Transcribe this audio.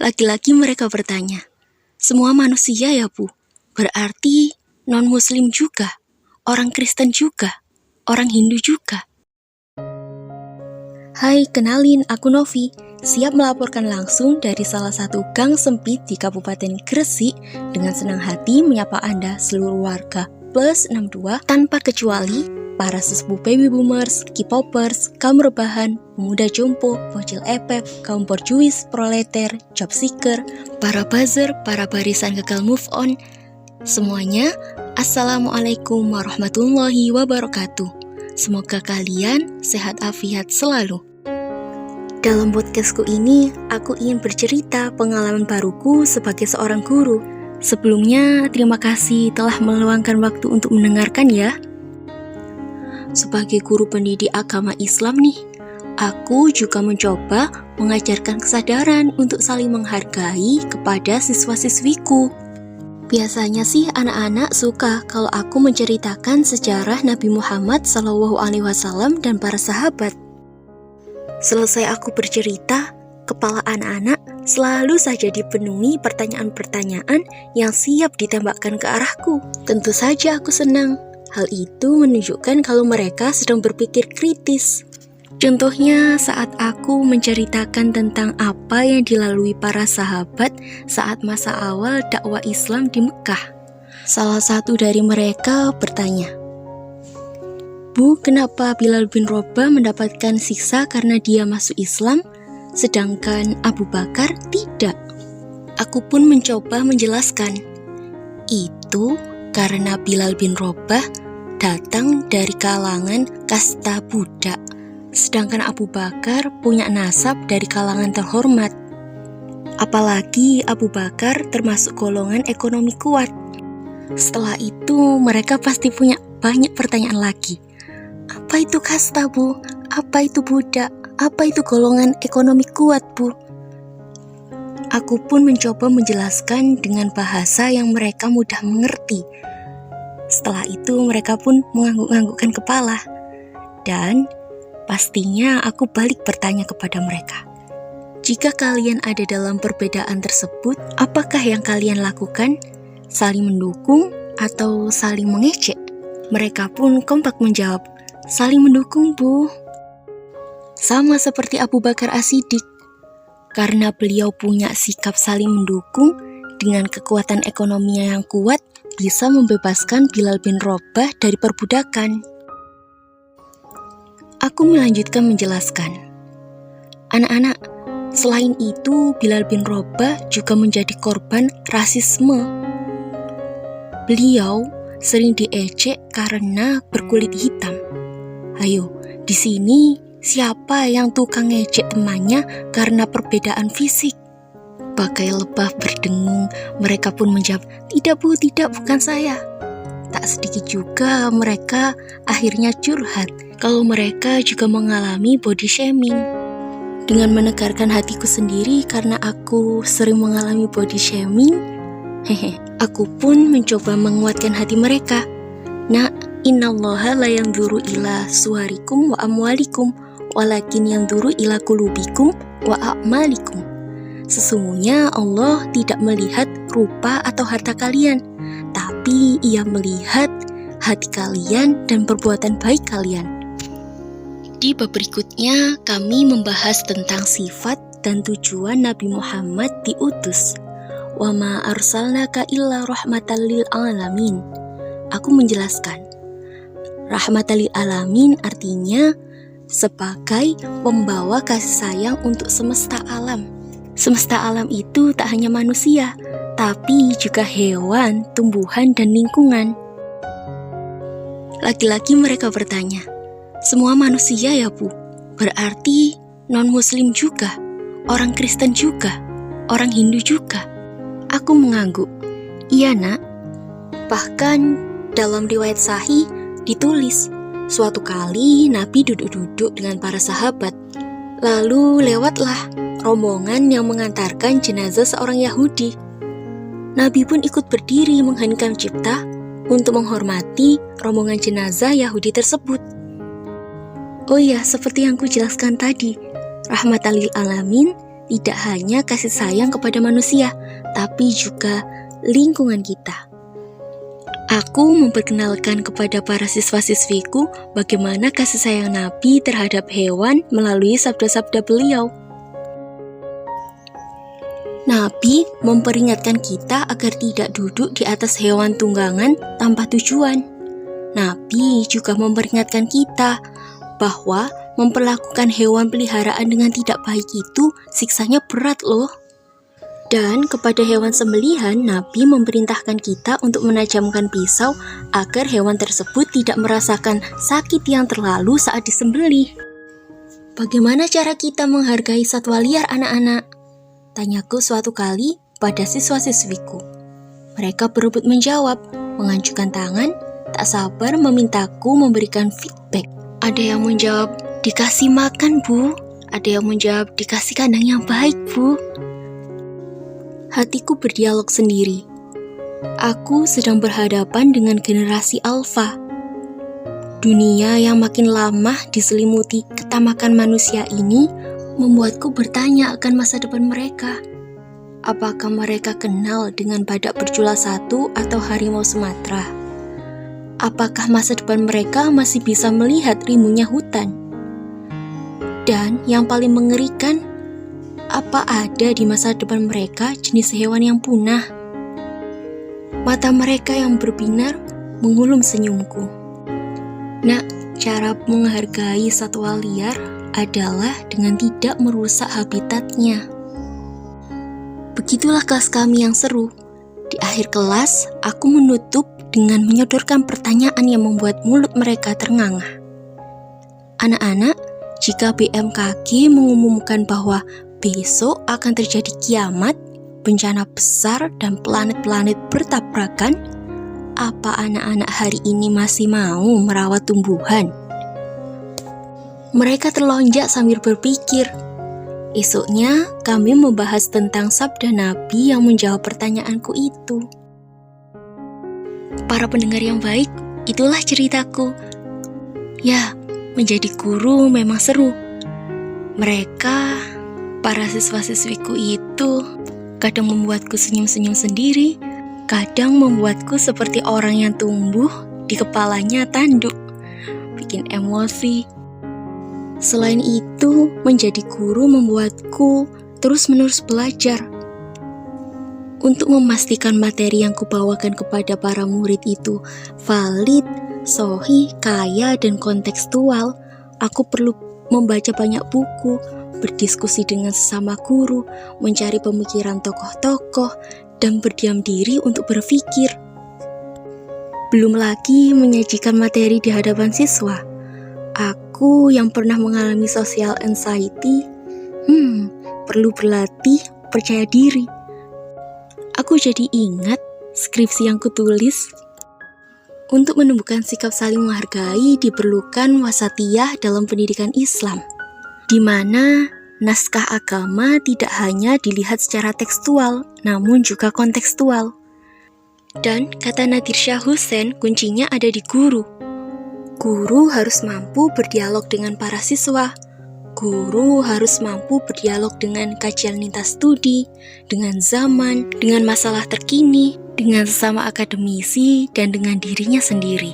Lagi-lagi mereka bertanya, semua manusia ya Bu? Berarti non-muslim juga, orang Kristen juga, orang Hindu juga. Hai, kenalin, aku Novi. Siap melaporkan langsung dari salah satu gang sempit di Kabupaten Gresik. Dengan senang hati menyapa Anda seluruh warga plus 62 tanpa kecuali para sesepuh baby boomers, K-popers, kaum rebahan, pemuda jompo, bocil epep, kaum borjuis, proleter, job seeker, para buzzer, para barisan gagal move on. Semuanya, Assalamualaikum warahmatullahi wabarakatuh. Semoga kalian sehat afiat selalu. Dalam podcastku ini, aku ingin bercerita pengalaman baruku sebagai seorang guru. Sebelumnya, terima kasih telah meluangkan waktu untuk mendengarkan ya. Sebagai guru pendidik agama Islam nih, aku juga mencoba mengajarkan kesadaran untuk saling menghargai kepada siswa-siswiku. Biasanya sih anak-anak suka kalau aku menceritakan sejarah Nabi Muhammad SAW dan para sahabat. Selesai aku bercerita, kepala anak-anak selalu saja dipenuhi pertanyaan-pertanyaan yang siap ditembakkan ke arahku. Tentu saja aku senang. Hal itu menunjukkan kalau mereka sedang berpikir kritis. Contohnya saat aku menceritakan tentang apa yang dilalui para sahabat saat masa awal dakwah Islam di Mekah. Salah satu dari mereka bertanya, Bu, kenapa Bilal bin Rabah mendapatkan siksa karena dia masuk Islam, sedangkan Abu Bakar tidak? Aku pun mencoba menjelaskan, itu karena Bilal bin Rabah datang dari kalangan kasta budak, sedangkan Abu Bakar punya nasab dari kalangan terhormat. Apalagi Abu Bakar termasuk golongan ekonomi kuat. Setelah itu mereka pasti punya banyak pertanyaan lagi. Apa itu kasta, Bu? Apa itu budak? Apa itu golongan ekonomi kuat, Bu? Aku pun mencoba menjelaskan dengan bahasa yang mereka mudah mengerti. Setelah itu mereka pun mengangguk-anggukkan kepala. Dan pastinya aku balik bertanya kepada mereka. Jika kalian ada dalam perbedaan tersebut, apakah yang kalian lakukan? Saling mendukung atau saling mengejek? Mereka pun kompak menjawab, saling mendukung, Bu. Sama seperti Abu Bakar As-Siddiq. Karena beliau punya sikap saling mendukung, dengan kekuatan ekonominya yang kuat, bisa membebaskan Bilal bin Rabah dari perbudakan. Aku melanjutkan menjelaskan. Anak-anak, selain itu Bilal bin Rabah juga menjadi korban rasisme. Beliau sering diejek karena berkulit hitam. Ayo, di sini siapa yang tukang ngejek temannya karena perbedaan fisik? Pakai lebah berdengung, mereka pun menjawab, tidak Bu, tidak, bukan saya. Tak sedikit juga mereka akhirnya curhat kalau mereka juga mengalami body shaming. Dengan menegarkan hatiku sendiri karena aku sering mengalami body shaming, aku pun mencoba menguatkan hati mereka. Nak, innallaha la yanzuru ila suwarikum wa amwalikum, walakin yanzuru ila qulubikum wa a'malikum. Sesungguhnya Allah tidak melihat rupa atau harta kalian, tapi Ia melihat hati kalian dan perbuatan baik kalian. Di bab berikutnya, kami membahas tentang sifat dan tujuan Nabi Muhammad diutus. Wa ma arsalnaka illa rahmatan lil alamin. Aku menjelaskan. Rahmatan lil alamin artinya sebagai pembawa kasih sayang untuk semesta alam. Semesta alam itu tak hanya manusia, tapi juga hewan, tumbuhan, dan lingkungan. Lagi-lagi mereka bertanya, semua manusia ya Bu? Berarti non-muslim juga, orang Kristen juga, orang Hindu juga. Aku mengangguk, iya Nak. Bahkan dalam riwayat sahih ditulis, suatu kali Nabi duduk-duduk dengan para sahabat. Lalu lewatlah rombongan yang mengantarkan jenazah seorang Yahudi. Nabi pun ikut berdiri mengheningkan cipta untuk menghormati rombongan jenazah Yahudi tersebut. Oh iya, seperti yang ku jelaskan tadi, rahmatan lil alamin tidak hanya kasih sayang kepada manusia, tapi juga lingkungan kita. Aku memperkenalkan kepada para siswa-siswiku bagaimana kasih sayang Nabi terhadap hewan melalui sabda-sabda beliau. Nabi memperingatkan kita agar tidak duduk di atas hewan tunggangan tanpa tujuan. Nabi juga memperingatkan kita bahwa memperlakukan hewan peliharaan dengan tidak baik itu siksanya berat loh. Dan kepada hewan sembelihan, Nabi memerintahkan kita untuk menajamkan pisau agar hewan tersebut tidak merasakan sakit yang terlalu saat disembelih. Bagaimana cara kita menghargai satwa liar, anak-anak? Tanyaku suatu kali pada siswa-siswiku. Mereka berebut menjawab, mengajukan tangan, tak sabar memintaku memberikan feedback. Ada yang menjawab, dikasih makan bu. Ada yang menjawab, dikasih kandang yang baik bu. Hatiku berdialog sendiri. Aku sedang berhadapan dengan generasi alfa. Dunia yang makin lama diselimuti ketamakan manusia ini membuatku bertanya akan masa depan mereka. Apakah mereka kenal dengan badak bercula satu atau harimau Sumatera? Apakah masa depan mereka masih bisa melihat rimbunnya hutan? Dan yang paling mengerikan, apa ada di masa depan mereka jenis hewan yang punah? Mata mereka yang berbinar mengulum senyumku. Nak, cara menghargai satwa liar adalah dengan tidak merusak habitatnya. Begitulah kelas kami yang seru. Di akhir kelas, aku menutup dengan menyodorkan pertanyaan yang membuat mulut mereka terngangah. Anak-anak, jika BMKG mengumumkan bahwa besok akan terjadi kiamat, bencana besar, dan planet-planet bertabrakan, apa anak-anak hari ini masih mau merawat tumbuhan? Mereka terlonjak sambil berpikir. Esoknya, kami membahas tentang sabda Nabi yang menjawab pertanyaanku itu. Para pendengar yang baik, itulah ceritaku. Ya, menjadi guru memang seru. Mereka, para siswa-siswiku itu, kadang membuatku senyum-senyum sendiri, kadang membuatku seperti orang yang tumbuh di kepalanya tanduk, bikin emosi. Selain itu, menjadi guru membuatku terus-menerus belajar. Untuk memastikan materi yang kubawakan kepada para murid itu valid, sahih, kaya, dan kontekstual, aku perlu membaca banyak buku, berdiskusi dengan sesama guru, mencari pemikiran tokoh-tokoh, dan berdiam diri untuk berpikir. Belum lagi menyajikan materi di hadapan siswa. Aku yang pernah mengalami social anxiety, perlu berlatih percaya diri. Aku jadi ingat skripsi yang kutulis. Untuk menumbuhkan sikap saling menghargai diperlukan wasatiyah dalam pendidikan Islam, di mana naskah agama tidak hanya dilihat secara tekstual, namun juga kontekstual. Dan kata Nadir Shah Hussein, kuncinya ada di guru. Guru harus mampu berdialog dengan para siswa. Guru harus mampu berdialog dengan kajian lintas studi, dengan zaman, dengan masalah terkini, dengan sesama akademisi, dan dengan dirinya sendiri.